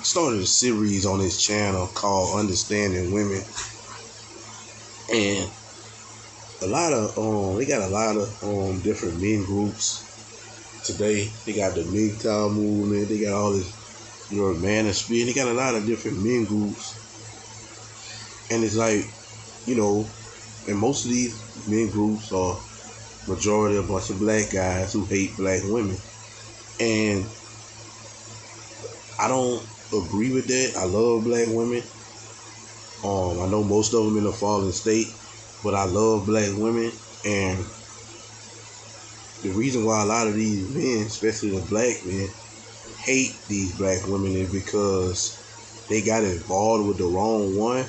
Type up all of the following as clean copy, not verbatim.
started a series on this channel called Understanding Women, and they got a lot of different men groups today. They got the MGTOW movement. They got all this, manosphere. They got a lot of different men groups, and it's like, and most of these men groups are majority a bunch of black guys who hate black women, and I don't agree with that. I love black women. I know most of them in a fallen state, but I love black women, and the reason why a lot of these men, especially the black men, hate these black women is because they got involved with the wrong one,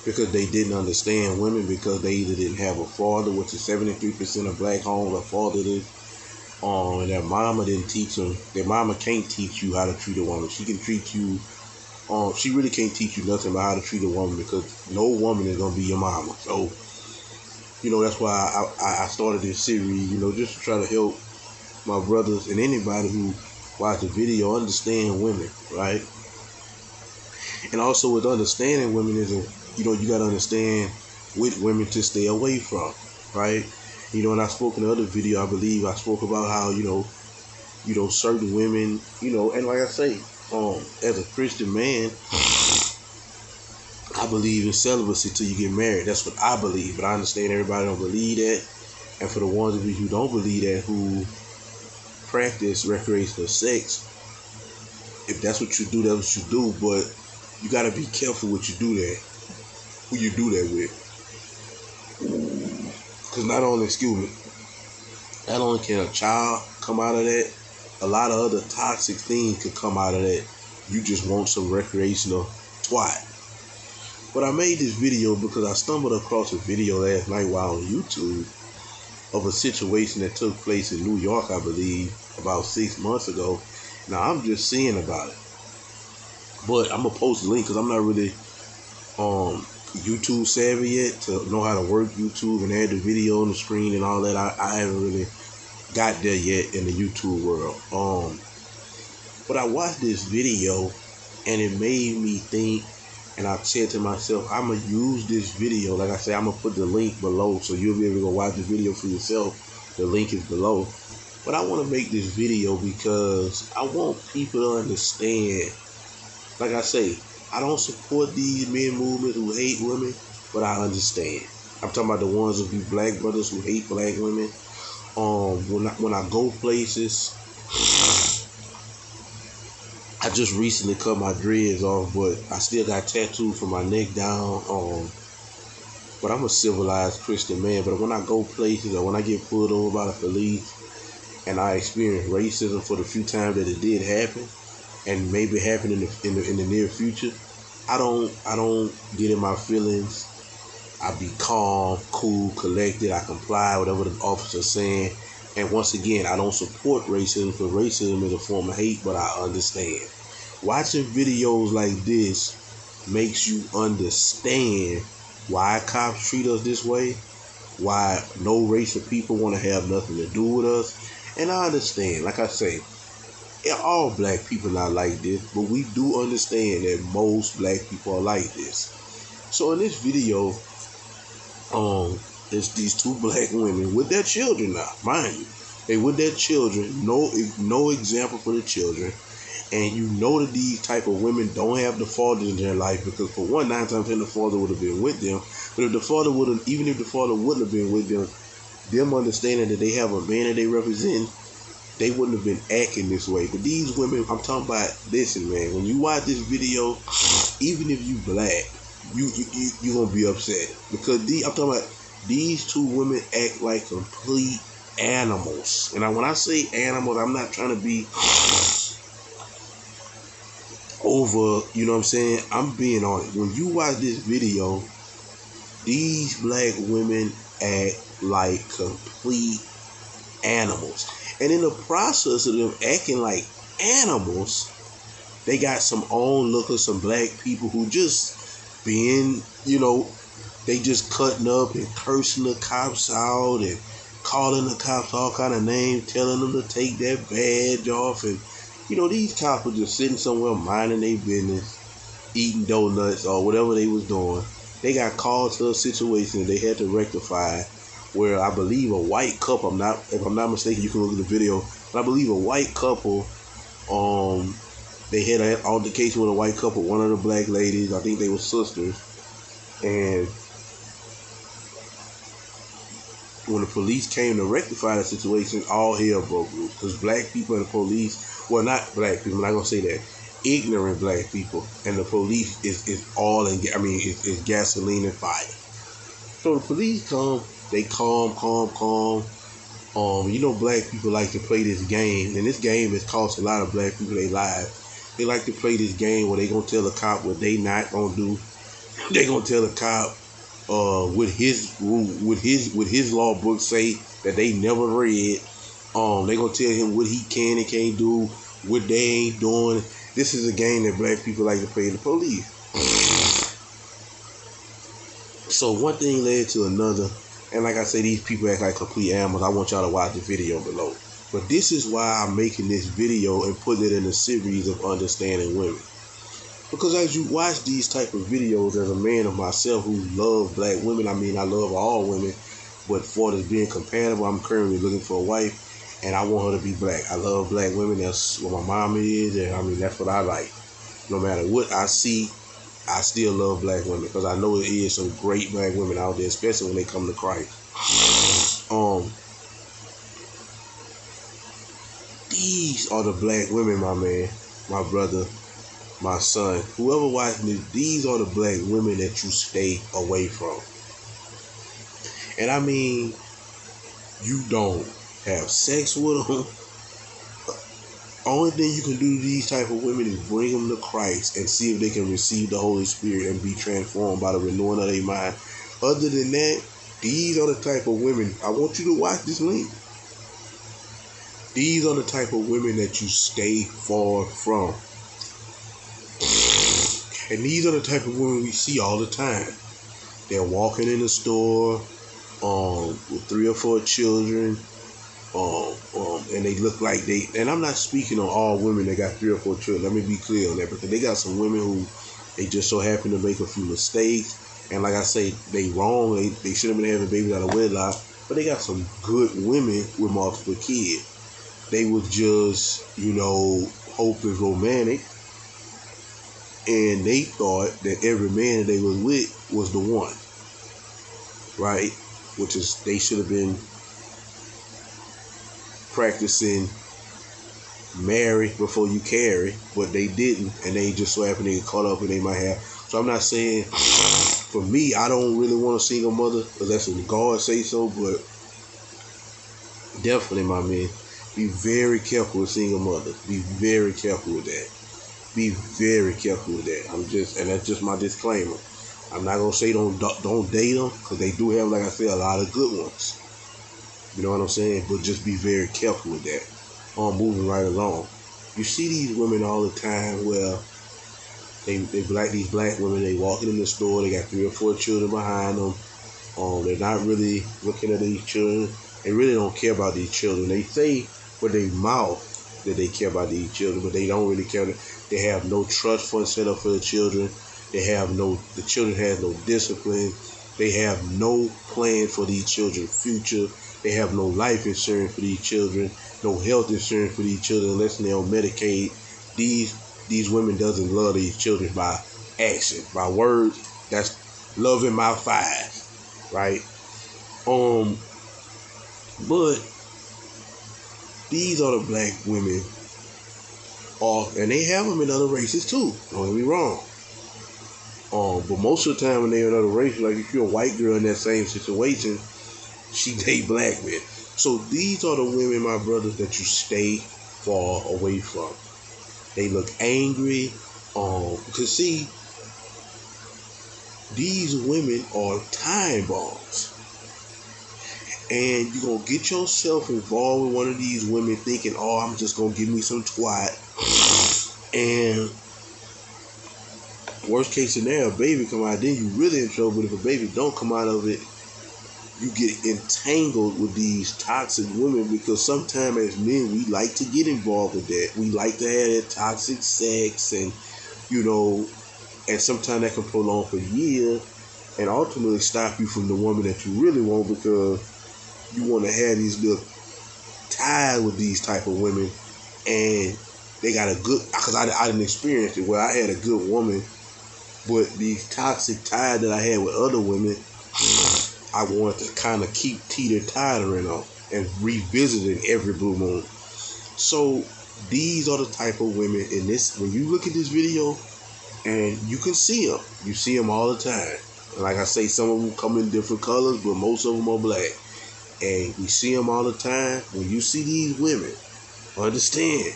because they didn't understand women, because they either didn't have a father, which is 73% of black homes, a father did, and their mama didn't teach them. Their mama can't teach you how to treat a woman. She can treat you, she really can't teach you nothing about how to treat a woman, because no woman is going to be your mama. So, that's why I started this series, just to try to help my brothers and anybody who watch the video understand women, right? And also with understanding women is, you got to understand which women to stay away from, right? And I spoke in the other video, I believe I spoke about how, certain women, and like I say, as a Christian man, I believe in celibacy till you get married. That's what I believe, but I understand everybody don't believe that. And for the ones of you who don't believe that, who practice recreational sex, if that's what you do, that's what you do. But you got to be careful what you do that, who you do that with. Because not only can a child come out of that, a lot of other toxic things could come out of that. You just want some recreational twat. But I made this video because I stumbled across a video last night while on YouTube of a situation that took place in New York, I believe, about 6 months ago. Now, I'm just seeing about it. But I'm going to post a link because I'm not really YouTube savvy yet to know how to work YouTube and add the video on the screen and all that. I haven't really got there yet in the YouTube world. But I watched this video and it made me think, and I said to myself, I'm going to use this video. Like I said, I'm going to put the link below so you'll be able to go watch the video for yourself. The link is below. But I want to make this video because I want people to understand. Like I say, I don't support these men movements who hate women, but I understand. I'm talking about the ones of you black brothers who hate black women. When I go places, I just recently cut my dreads off, but I still got tattooed from my neck down. But I'm a civilized Christian man. But when I go places or when I get pulled over by the police and I experience racism for the few times that it did happen, and maybe happen in the near future, I don't get in my feelings. I be calm, cool, collected. I comply whatever the officer's saying. And once again, I don't support racism, because racism is a form of hate, but I understand. Watching videos like this makes you understand why cops treat us this way, why no race of people want to have nothing to do with us. And I understand, like I say, all black people not like this, but we do understand that most black people are like this. So in this video, it's these two black women with their children now, mind you. They with their children, no example for the children. And that these type of women don't have the father in their life, because for 9 times 10 the father would have been with them. But if the father wouldn't have been with them understanding that they have a man that they represent, they wouldn't have been acting this way. But these women, I'm talking about, listen, man, when you watch this video, even if you black, you gonna be upset, because I'm talking about these two women act like complete animals. And when I say animals, I'm not trying to be over, you know what I'm saying? I'm being honest. When you watch this video, these black women act like complete animals. And in the process of them acting like animals, they got some onlookers, some black people who just being, they just cutting up and cursing the cops out and calling the cops all kind of names, telling them to take their badge off and, these cops were just sitting somewhere minding their business, eating donuts or whatever they was doing. They got called to a situation that they had to rectify, where I believe a white couple, if I'm not mistaken, you can look at the video, but I believe a white couple, they had an altercation with a white couple, one of the black ladies, I think they were sisters, and when the police came to rectify the situation, all hell broke loose. Because black people and the police, well, not black people, I'm not going to say that, ignorant black people and the police is all in, it's gasoline and fire. So the police come, they calm. Black people like to play this game, and this game has cost a lot of black people their lives. They like to play this game where they gonna tell the cop what they not gonna do. They gonna tell the cop what his law book say that they never read. They gonna tell him what he can and can't do, what they ain't doing. This is a game that black people like to play the police. So one thing led to another, and like I say, these people act like complete animals. I want y'all to watch the video below. But this is why I'm making this video and putting it in a series of understanding women. Because as you watch these type of videos, as a man of myself who love black women, I love all women, but for this being compatible, I'm currently looking for a wife, and I want her to be black. I love black women. That's what my mom is, and that's what I like. No matter what I see, I still love black women, because I know there is some great black women out there, especially when they come to Christ. These are the black women, my man, my brother, my son, whoever watching this, these are the black women that you stay away from. And you don't have sex with them. Only thing you can do to these type of women is bring them to Christ and see if they can receive the Holy Spirit and be transformed by the renewing of their mind. Other than that, these are the type of women, I want you to watch this link. These are the type of women that you stay far from. And these are the type of women we see all the time. They're walking in the store with 3 or 4 children. And they look like and I'm not speaking on all women that got 3 or 4 children. Let me be clear on that, because they got some women who they just so happen to make a few mistakes. And like I say, they wrong. They should have been having babies out of wedlock. But they got some good women with multiple kids. They was just, hope is romantic. And they thought that every man that they was with was the one. Right? Which is, they should have been practicing marry before you carry, but they didn't, and they just so happen to get caught up and they might have. So I'm not saying, for me, I don't really want a single mother, because that's what God say so, but definitely, my man, be very careful with single mothers. Be very careful with that. Be very careful with that. And that's just my disclaimer. I'm not gonna say don't date them, because they do have, like I said, a lot of good ones. You know what I'm saying? But just be very careful with that. Moving right along. You see these women all the time where these black women, they walking in the store, they got 3 or 4 children behind them. They're not really looking at these children. They really don't care about these children. They say with their mouth that they care about these children, but they don't really care. They have no trust fund set up for the children. The children have no discipline. They have no plan for these children's future. They have no life insurance for these children, no health insurance for these children unless they're on Medicaid. These women doesn't love these children by action, by words. That's love in my thighs, right? But these are the black women, and they have them in other races too. Don't get me wrong. But most of the time when they're in other races, like if you're a white girl in that same situation, she date black men. So these are the women, my brothers, that you stay far away from. They look angry. Because see, these women are time bombs. And you're going to get yourself involved with one of these women thinking, I'm just going to give me some twat. And worst case scenario, a baby come out, then you really in trouble. But if a baby don't come out of it, you get entangled with these toxic women, because sometimes as men we like to get involved with that. We like to have that toxic sex, and and sometimes that can prolong for years and ultimately stop you from the woman that you really want, because you want to have these little ties with these type of women, and they got a good, because I didn't experience it where I had a good woman, but these toxic ties that I had with other women, I wanted to kind of keep teeter-tottering on and revisiting every blue moon. So these are the type of women in this. When you look at this video, and you can see them, you see them all the time. And like I say, some of them come in different colors, but most of them are black. And we see them all the time. When you see these women, understand,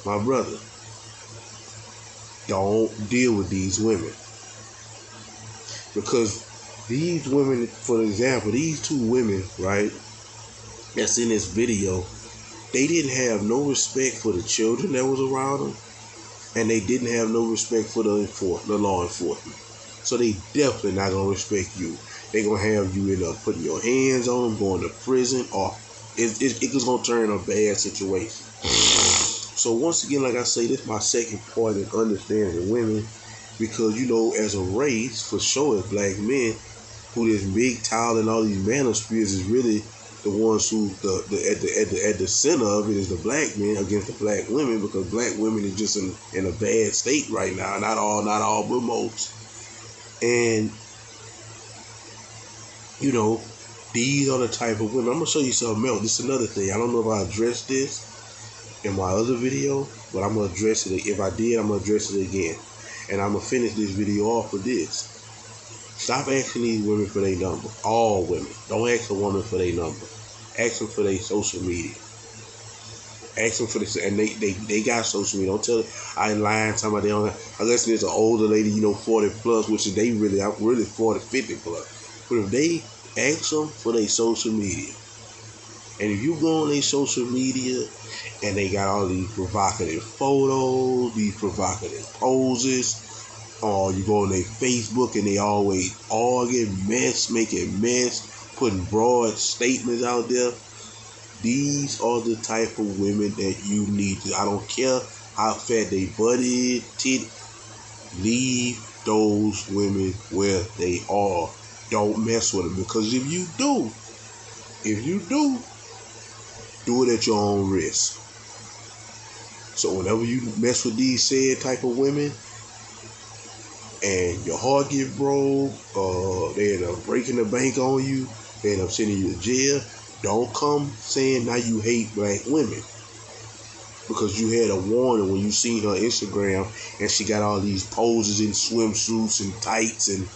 my brother, don't deal with these women. Because these women, for example, these two women, right, that's in this video, they didn't have no respect for the children that was around them, and they didn't have no respect for the law enforcement. So they definitely not gonna respect you. They gonna have you end up putting your hands on them, going to prison, or it's gonna turn a bad situation. So once again, like I say, this is my second part in understanding women, because as a race, for sure, as black men, who this big, tall, and all these manospheres is really the ones who at the center of it is the black men against the black women, because black women is just in a bad state right now. Not all, but most. And these are the type of women. I'm gonna show you something else. This is another thing. I don't know if I addressed this in my other video, but I'm gonna address it. If I did, I'm gonna address it again. And I'm gonna finish this video off with this. Stop asking these women for their number. All women. Don't ask a woman for their number. Ask them for their social media. Ask them for this, and they got social media. Don't tell them I ain't lying, talking about they don't have, unless there's an older lady, 40 plus, which is they really 40, 50 plus. But if they ask them for their social media, and if you go on their social media and they got all these provocative photos, these provocative poses, or you go on their Facebook and they always arguing, making mess, putting broad statements out there, these are the type of women that you need to. I don't care how fat they butt is, leave those women where they are. Don't mess with them, because if you do, do it at your own risk. So whenever you mess with these said type of women, and your heart get broke, they end up breaking the bank on you, they end up sending you to jail, don't come saying now you hate black women, because you had a warning when you seen her Instagram and she got all these poses in swimsuits and tights and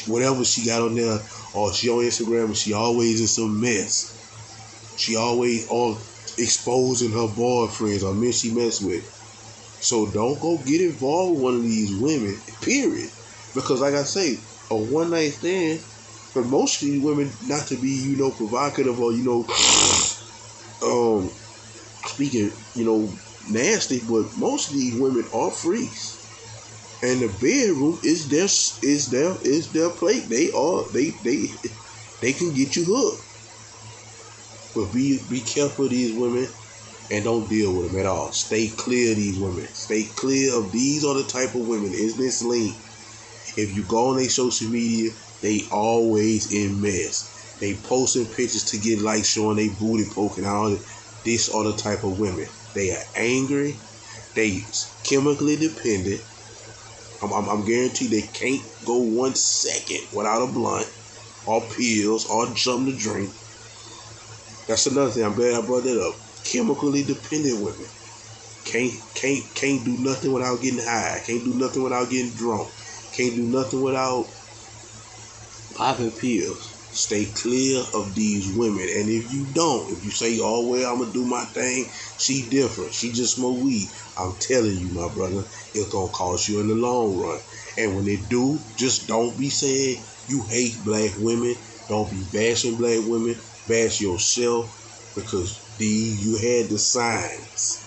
whatever she got on there, or she on Instagram and she always in some mess. She always all exposing her boyfriends or men she mess with. So don't go get involved with one of these women, period. Because like I say, a one night stand, for most of these women, not to be, provocative or, speaking, nasty, but most of these women are freaks. And the bedroom is their plate. They can get you hooked. But be careful of these women and don't deal with them at all. Stay clear of these women. Stay clear of these are the type of women. Is this link? If you go on their social media, they always in mess. They posting pictures to get likes, showing they booty poking out. These are the type of women. They are angry. They chemically dependent. I'm guaranteed they can't go 1 second without a blunt or pills or something to drink. That's another thing. I'm glad I brought that up. Chemically dependent women can't do nothing without getting high. Can't do nothing without getting drunk. Can't do nothing without popping pills. Stay clear of these women. And if you say, oh well, I'm gonna do my thing, she different, she just smoke weed, I'm telling you, my brother, it's gonna cost you in the long run. And when they do, just don't be saying you hate black women. Don't be bashing black women. Bash yourself, because you had the signs.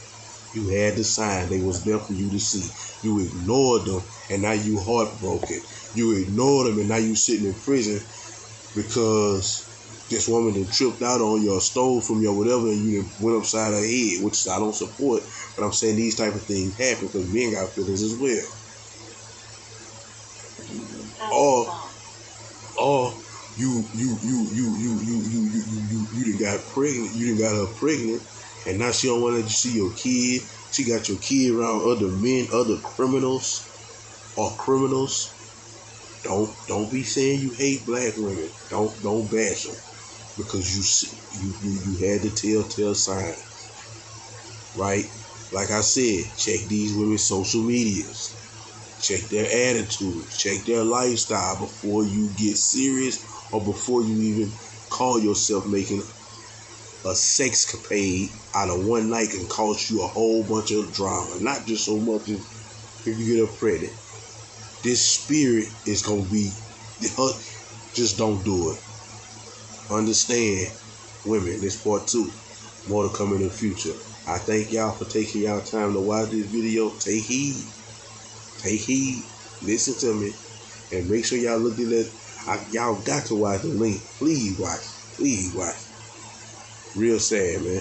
You had the signs. They was there for you to see. You ignored them, and now you heartbroken. You ignored them, and now you sitting in prison because this woman that tripped out on you or stole from you or whatever, and you went upside her head, which I don't support, but I'm saying these type of things happen because men got feelings as well. Or you done got pregnant, you done got her pregnant, and now she don't want to see your kid. She got your kid around other men, other criminals or criminals. Don't be saying you hate black women. Don't bash them because you had the telltale signs, right? Like I said, check these women's social medias, check their attitudes, check their lifestyle before you get serious or before you even call yourself making a sexcapade out of one night can cost you a whole bunch of drama. Not just so much as if you get her pregnant. This spirit is gonna be, just don't do it. Understand, women, this part 2. More to come in the future. I thank y'all for taking y'all time to watch this video. Take heed. Take heed. Listen to me. And make sure y'all look at that. Y'all got to watch the link. Please watch. Please watch. Real sad, man.